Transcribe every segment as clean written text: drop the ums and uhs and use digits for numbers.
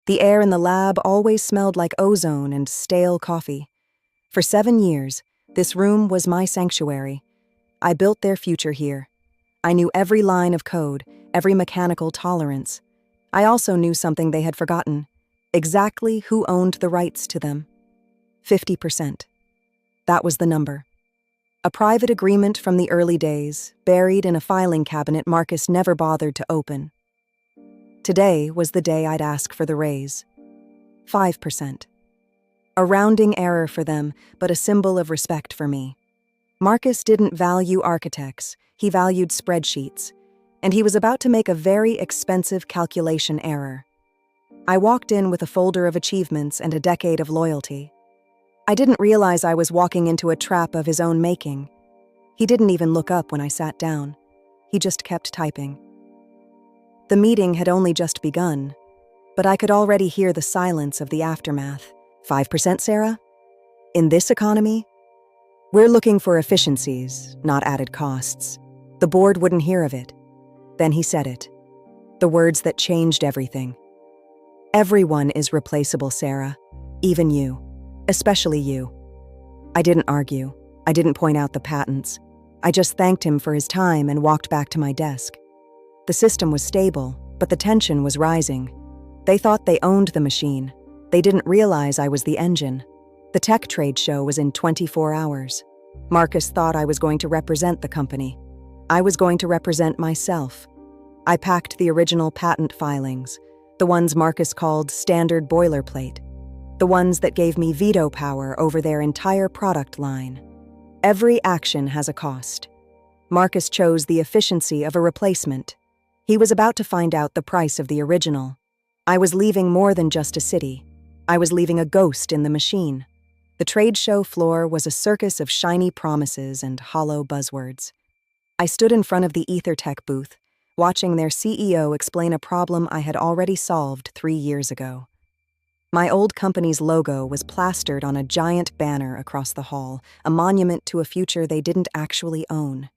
The air in the lab always smelled like ozone and stale coffee. For 7 years, this room was my sanctuary. I built their future here. I knew every line of code, every mechanical tolerance. I also knew something they had forgotten: exactly who owned the rights to them. 50%. That was the number. A private agreement from the early days, buried in a filing cabinet Marcus never bothered to open. Today was the day I'd ask for the raise. 5%. A rounding error for them, but a symbol of respect for me. Marcus didn't value architects, he valued spreadsheets, and he was about to make a very expensive calculation error. I walked in with a folder of achievements and a decade of loyalty. I didn't realize I was walking into a trap of his own making. He didn't even look up when I sat down. He just kept typing. The meeting had only just begun, but I could already hear the silence of the aftermath. 5%, Sarah? In this economy? We're looking for efficiencies, not added costs. The board wouldn't hear of it. Then he said it. The words that changed everything. Everyone is replaceable, Sarah. Even you. Especially you. I didn't argue. I didn't point out the patents. I just thanked him for his time and walked back to my desk. The system was stable, but the tension was rising. They thought they owned the machine. They didn't realize I was the engine. The tech trade show was in 24 hours. Marcus thought I was going to represent the company. I was going to represent myself. I packed the original patent filings, the ones Marcus called standard boilerplate, the ones that gave me veto power over their entire product line. Every action has a cost. Marcus chose the efficiency of a replacement. He was about to find out the price of the original. I was leaving more than just a city. I was leaving a ghost in the machine. The trade show floor was a circus of shiny promises and hollow buzzwords. I stood in front of the EtherTech booth, watching their CEO explain a problem I had already solved 3 years ago. My old company's logo was plastered on a giant banner across the hall, a monument to a future they didn't actually own.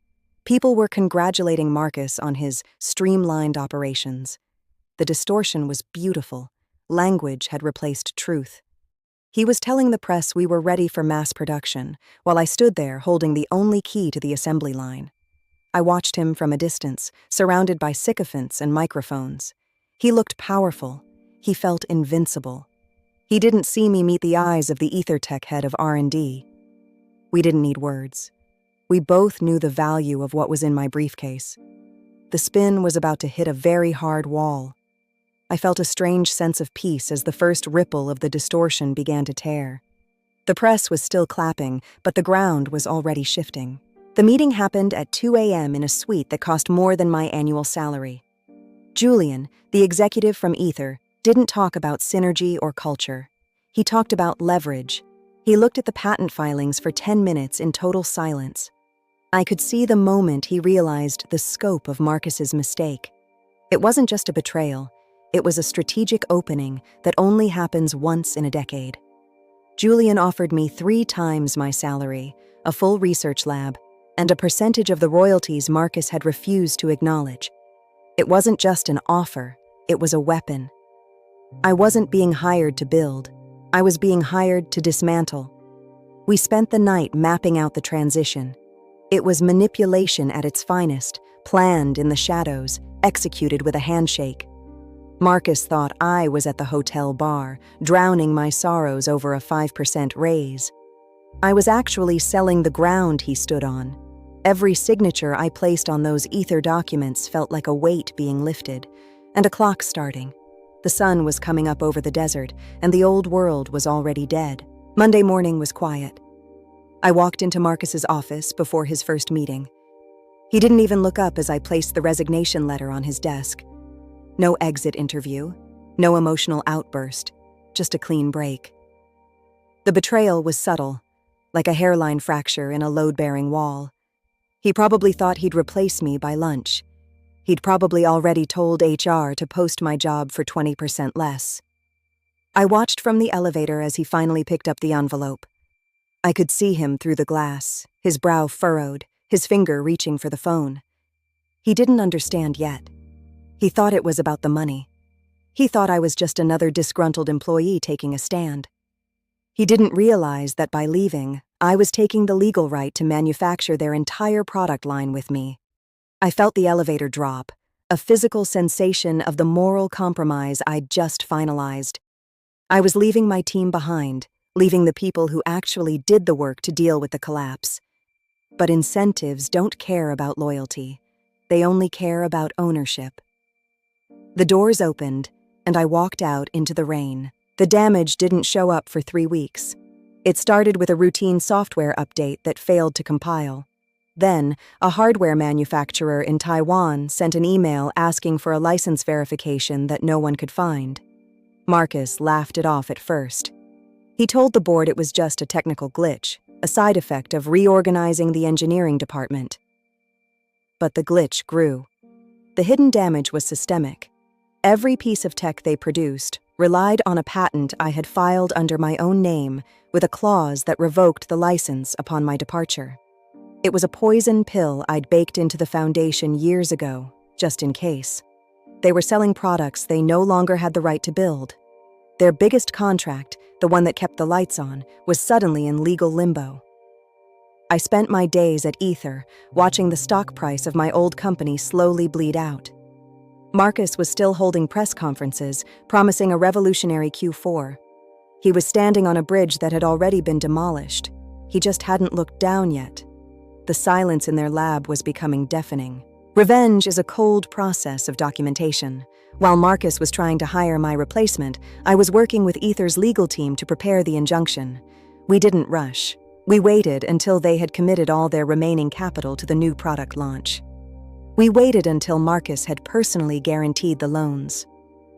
People were congratulating Marcus on his streamlined operations. The distortion was beautiful. Language had replaced truth. He was telling the press we were ready for mass production, while I stood there holding the only key to the assembly line. I watched him from a distance, surrounded by sycophants and microphones. He looked powerful. He felt invincible. He didn't see me meet the eyes of the EtherTech head of R&D. We didn't need words. We both knew the value of what was in my briefcase. The spin was about to hit a very hard wall. I felt a strange sense of peace as the first ripple of the distortion began to tear. The press was still clapping, but the ground was already shifting. The meeting happened at 2 a.m. in a suite that cost more than my annual salary. Julian, the executive from Ether, didn't talk about synergy or culture. He talked about leverage. He looked at the patent filings for 10 minutes in total silence. I could see the moment he realized the scope of Marcus's mistake. It wasn't just a betrayal. It was a strategic opening that only happens once in a decade. Julian offered me 3 times my salary, a full research lab, and a percentage of the royalties Marcus had refused to acknowledge. It wasn't just an offer, it was a weapon. I wasn't being hired to build. I was being hired to dismantle. We spent the night mapping out the transition. It was manipulation at its finest, planned in the shadows, executed with a handshake. Marcus thought I was at the hotel bar, drowning my sorrows over a 5% raise. I was actually selling the ground he stood on. Every signature I placed on those ether documents felt like a weight being lifted, and a clock starting. The sun was coming up over the desert, and the old world was already dead. Monday morning was quiet. I walked into Marcus's office before his first meeting. He didn't even look up as I placed the resignation letter on his desk. No exit interview, no emotional outburst, just a clean break. The betrayal was subtle, like a hairline fracture in a load-bearing wall. He probably thought he'd replace me by lunch. He'd probably already told HR to post my job for 20% less. I watched from the elevator as he finally picked up the envelope. I could see him through the glass, his brow furrowed, his finger reaching for the phone. He didn't understand yet. He thought it was about the money. He thought I was just another disgruntled employee taking a stand. He didn't realize that by leaving, I was taking the legal right to manufacture their entire product line with me. I felt the elevator drop, a physical sensation of the moral compromise I'd just finalized. I was leaving my team behind, leaving the people who actually did the work to deal with the collapse. But incentives don't care about loyalty. They only care about ownership. The doors opened, and I walked out into the rain. The damage didn't show up for 3 weeks. It started with a routine software update that failed to compile. Then, a hardware manufacturer in Taiwan sent an email asking for a license verification that no one could find. Marcus laughed it off at first. He told the board it was just a technical glitch, a side effect of reorganizing the engineering department. But the glitch grew. The hidden damage was systemic. Every piece of tech they produced relied on a patent I had filed under my own name with a clause that revoked the license upon my departure. It was a poison pill I'd baked into the foundation years ago, just in case. They were selling products they no longer had the right to build. Their biggest contract, the one that kept the lights on, was suddenly in legal limbo. I spent my days at Ether, watching the stock price of my old company slowly bleed out. Marcus was still holding press conferences, promising a revolutionary Q4. He was standing on a bridge that had already been demolished. He just hadn't looked down yet. The silence in their lab was becoming deafening. Revenge is a cold process of documentation. While Marcus was trying to hire my replacement, I was working with Ether's legal team to prepare the injunction. We didn't rush. We waited until they had committed all their remaining capital to the new product launch. We waited until Marcus had personally guaranteed the loans.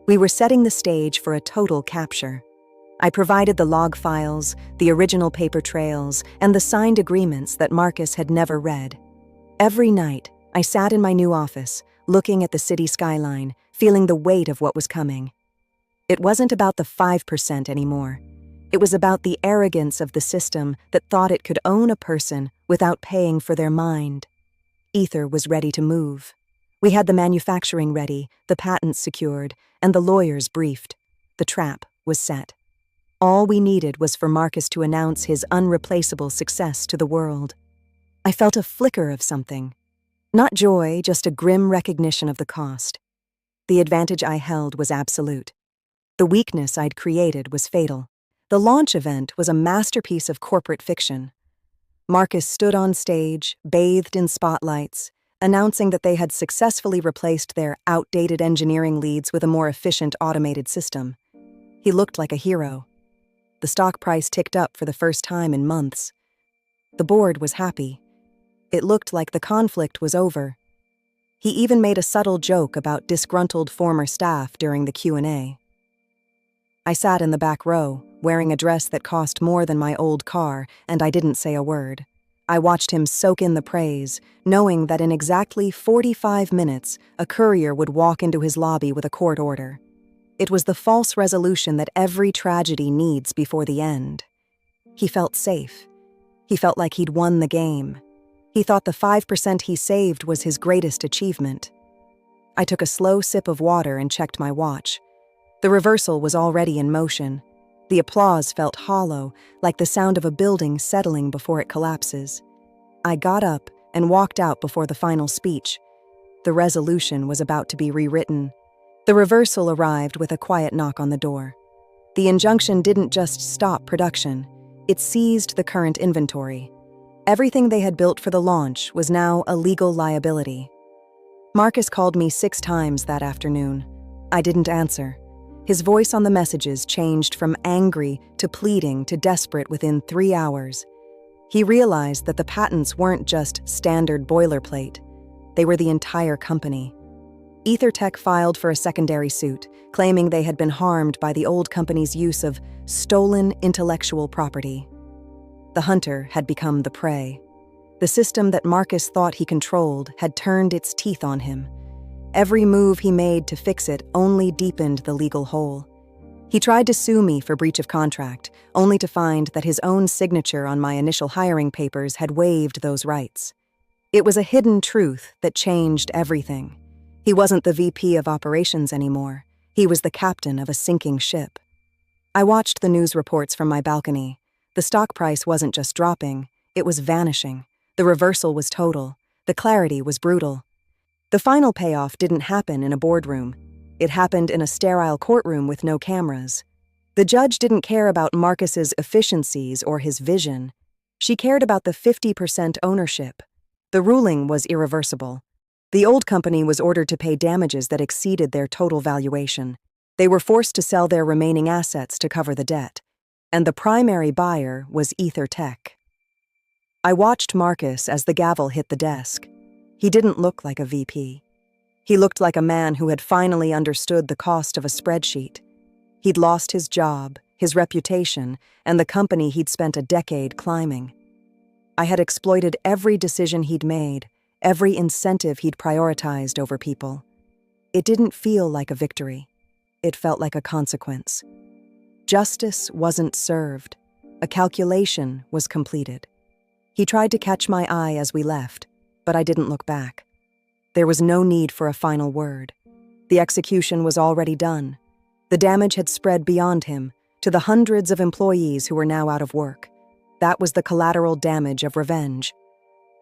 We were setting the stage for a total capture. I provided the log files, the original paper trails, and the signed agreements that Marcus had never read. Every night, I sat in my new office, looking at the city skyline, feeling the weight of what was coming. It wasn't about the 5% anymore. It was about the arrogance of the system that thought it could own a person without paying for their mind. Ether was ready to move. We had the manufacturing ready, the patents secured, and the lawyers briefed. The trap was set. All we needed was for Marcus to announce his unreplaceable success to the world. I felt a flicker of something. Not joy, just a grim recognition of the cost. The advantage I held was absolute. The weakness I'd created was fatal. The launch event was a masterpiece of corporate fiction. Marcus stood on stage, bathed in spotlights, announcing that they had successfully replaced their outdated engineering leads with a more efficient automated system. He looked like a hero. The stock price ticked up for the first time in months. The board was happy. It looked like the conflict was over. He even made a subtle joke about disgruntled former staff during the Q&A. I sat in the back row, wearing a dress that cost more than my old car, and I didn't say a word. I watched him soak in the praise, knowing that in exactly 45 minutes, a courier would walk into his lobby with a court order. It was the false resolution that every tragedy needs before the end. He felt safe. He felt like he'd won the game. He thought the 5% he saved was his greatest achievement. I took a slow sip of water and checked my watch. The reversal was already in motion. The applause felt hollow, like the sound of a building settling before it collapses. I got up and walked out before the final speech. The resolution was about to be rewritten. The reversal arrived with a quiet knock on the door. The injunction didn't just stop production. It seized the current inventory. Everything they had built for the launch was now a legal liability. Marcus called me 6 times that afternoon. I didn't answer. His voice on the messages changed from angry to pleading to desperate within 3 hours. He realized that the patents weren't just standard boilerplate. They were the entire company. EtherTech filed for a secondary suit, claiming they had been harmed by the old company's use of stolen intellectual property. The hunter had become the prey. The system that Marcus thought he controlled had turned its teeth on him. Every move he made to fix it only deepened the legal hole. He tried to sue me for breach of contract, only to find that his own signature on my initial hiring papers had waived those rights. It was a hidden truth that changed everything. He wasn't the VP of operations anymore. He was the captain of a sinking ship. I watched the news reports from my balcony. The stock price wasn't just dropping, it was vanishing. The reversal was total. The clarity was brutal. The final payoff didn't happen in a boardroom. It happened in a sterile courtroom with no cameras. The judge didn't care about Marcus's efficiencies or his vision. She cared about the 50% ownership. The ruling was irreversible. The old company was ordered to pay damages that exceeded their total valuation. They were forced to sell their remaining assets to cover the debt. And the primary buyer was Ether Tech. I watched Marcus as the gavel hit the desk. He didn't look like a VP. He looked like a man who had finally understood the cost of a spreadsheet. He'd lost his job, his reputation, and the company he'd spent a decade climbing. I had exploited every decision he'd made, every incentive he'd prioritized over people. It didn't feel like a victory. It felt like a consequence. Justice wasn't served. A calculation was completed. He tried to catch my eye as we left, but I didn't look back. There was no need for a final word. The execution was already done. The damage had spread beyond him, to the hundreds of employees who were now out of work. That was the collateral damage of revenge.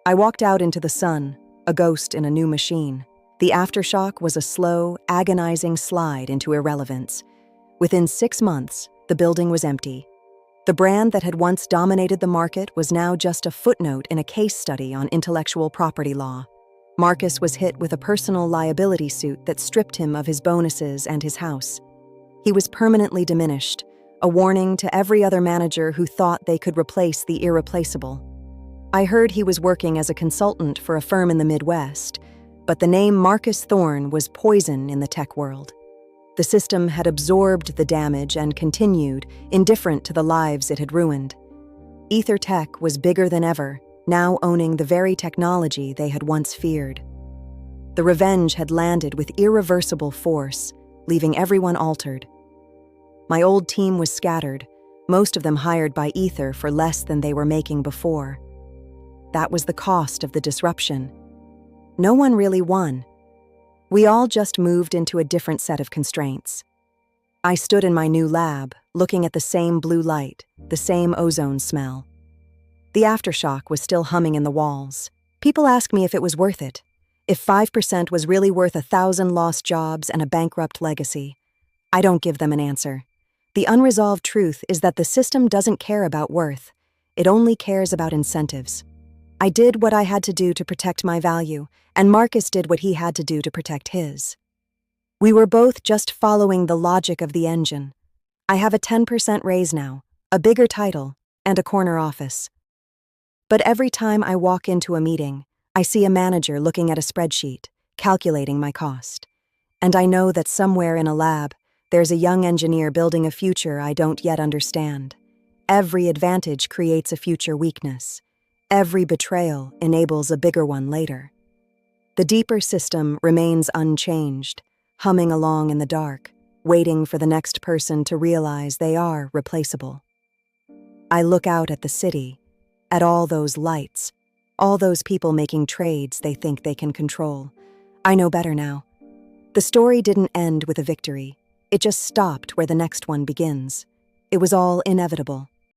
I walked out into the sun, a ghost in a new machine. The aftershock was a slow, agonizing slide into irrelevance. Within 6 months, the building was empty. The brand that had once dominated the market was now just a footnote in a case study on intellectual property law. Marcus was hit with a personal liability suit that stripped him of his bonuses and his house. He was permanently diminished, a warning to every other manager who thought they could replace the irreplaceable. I heard he was working as a consultant for a firm in the Midwest, but the name Marcus Thorne was poison in the tech world. The system had absorbed the damage and continued, indifferent to the lives it had ruined. Ether Tech was bigger than ever, now owning the very technology they had once feared. The revenge had landed with irreversible force, leaving everyone altered. My old team was scattered, most of them hired by Ether for less than they were making before. That was the cost of the disruption. No one really won. We all just moved into a different set of constraints. I stood in my new lab, looking at the same blue light, the same ozone smell. The aftershock was still humming in the walls. People ask me if it was worth it, if 5% was really worth 1,000 lost jobs and a bankrupt legacy. I don't give them an answer. The unresolved truth is that the system doesn't care about worth. It only cares about incentives. I did what I had to do to protect my value, and Marcus did what he had to do to protect his. We were both just following the logic of the engine. I have a 10% raise now, a bigger title, and a corner office. But every time I walk into a meeting, I see a manager looking at a spreadsheet, calculating my cost. And I know that somewhere in a lab, there's a young engineer building a future I don't yet understand. Every advantage creates a future weakness. Every betrayal enables a bigger one later. The deeper system remains unchanged, humming along in the dark, waiting for the next person to realize they are replaceable. I look out at the city, at all those lights, all those people making trades they think they can control. I know better now. The story didn't end with a victory. It just stopped where the next one begins. It was all inevitable.